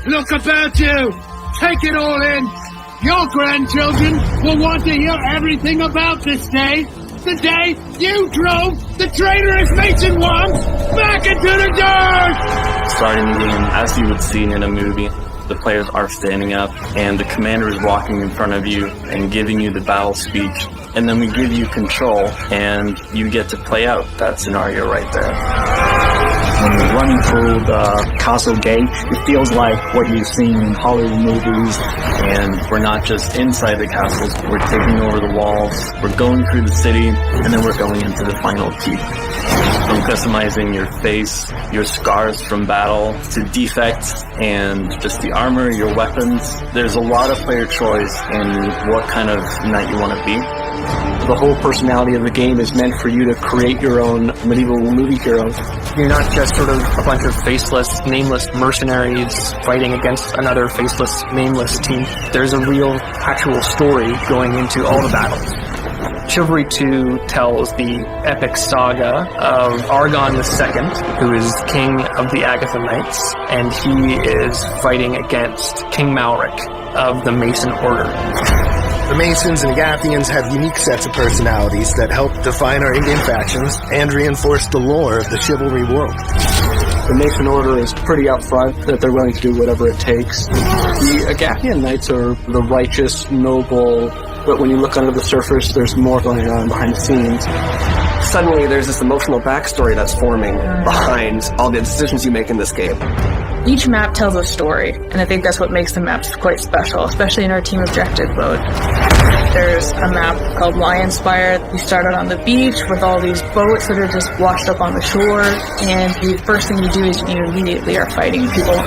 Look about you! Take it all in! Your grandchildren will want to hear everything about this day. The day you drove the traitorous Mason Wong back into the dirt! Starting the game, as you would see in a movie, the players are standing up and the commander is walking in front of you and giving you the battle speech. And then we give you control and you get to play out that scenario right there. When you're running through the castle gate, it feels like what you've seen in Hollywood movies. And we're not just inside the castles, we're taking over the walls, we're going through the city, and then we're going into the final keep. From customizing your face, your scars from battle, to defects, and just the armor, your weapons. There's a lot of player choice in what kind of knight you want to be. The whole personality of the game is meant for you to create your own medieval movie heroes. You're not just sort of a bunch of faceless, nameless mercenaries fighting against another faceless, nameless team. There's a real, actual story going into all the battles. Chivalry 2 tells the epic saga of Argon II, who is king of the Agatha Knights, and he is fighting against King Malric of the Mason Order. The Masons and Agathians have unique sets of personalities that help define our in-game factions and reinforce the lore of the chivalry world. The Mason Order is pretty upfront that they're willing to do whatever it takes. The Agathian Knights are the righteous, noble, but when you look under the surface, there's more going on behind the scenes. Suddenly there's this emotional backstory that's forming behind all the decisions you make in this game. Each map tells a story, and I think that's what makes the maps quite special, especially in our team objective mode. There's a map called Lionspire. You start out on the beach with all these boats that are just washed up on the shore, and the first thing you do is you immediately are fighting people.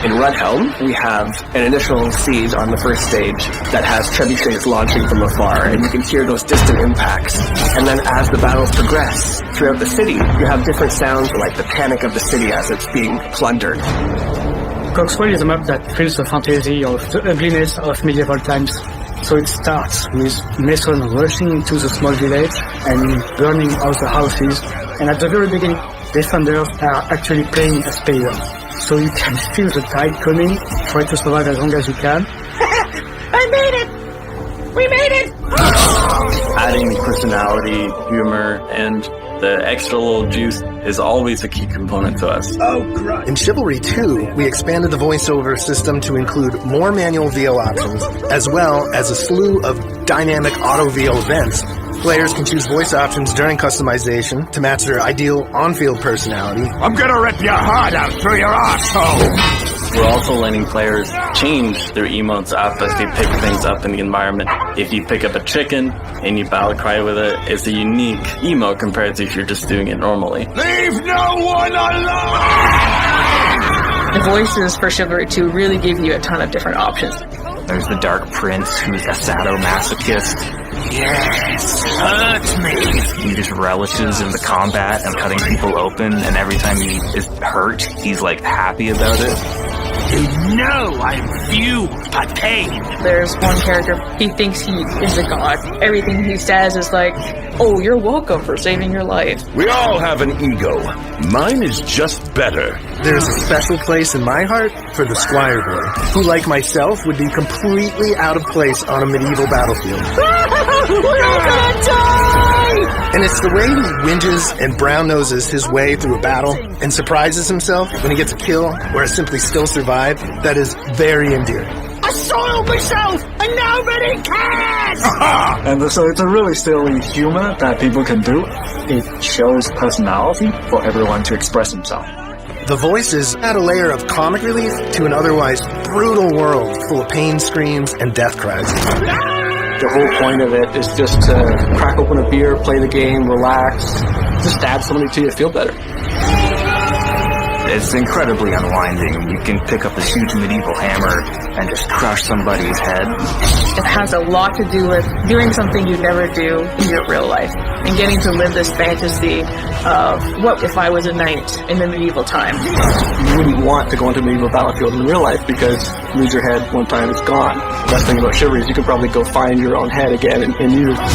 In Redhelm, we have an initial siege on the first stage that has trebuchets launching from afar, and you can hear those distant impacts. And then as the battles progress throughout the city, you have different sounds like the panic of the city as it's being plundered. Coxwell is a map that feels the fantasy of the ugliness of medieval times. So it starts with Mason rushing into the small village and burning all the houses. And at the very beginning, defenders are actually playing as players. So you can feel the tide coming, try to survive as long as you can. I made it! We made it! Adding personality, humor, and the extra little juice is always a key component to us. In Chivalry 2, we expanded the voiceover system to include more manual VO options, as well as a slew of dynamic auto VO events. Players can choose voice options during customization to match their ideal on-field personality. I'm gonna rip your heart out through your asshole! We're also letting players change their emotes up as they pick things up in the environment. If you pick up a chicken and you battle cry with it, it's a unique emote compared to if you're just doing it normally. Leave no one alone! The voices for Chivalry 2 really give you a ton of different options. There's the Dark Prince, who's a sadomasochist. Yes, hurt me! He just relishes in the combat and cutting people open, and every time he is hurt, he's like happy about it. You know I'm fueled by pain. There's one character, he thinks he is a god. Everything he says is like, oh, you're welcome for saving your life. We all have an ego. Mine is just better. There's a special place in my heart for the Squire Boy, who, like myself, would be completely out of place on a medieval battlefield. We're all gonna die! And it's the way he whinges and brown-noses his way through a battle and surprises himself when he gets a kill or simply still survive that is very endearing. I soiled myself, and nobody cares! And so it's a really silly humor that people can do. It shows personality for everyone to express himself. The voices add a layer of comic relief to an otherwise brutal world full of pain screams and death cries. The whole point of it is just to crack open a beer, play the game, relax, just stab somebody till you feel better. It's incredibly unwinding. You can pick up a huge medieval hammer and just crush somebody's head. It has a lot to do with doing something you never do in your real life and getting to live this fantasy of what if I was a knight in the medieval time. You wouldn't want to go into a medieval battlefield in real life because you lose your head one time, it's gone. The best thing about Chivalry is you can probably go find your own head again and use it.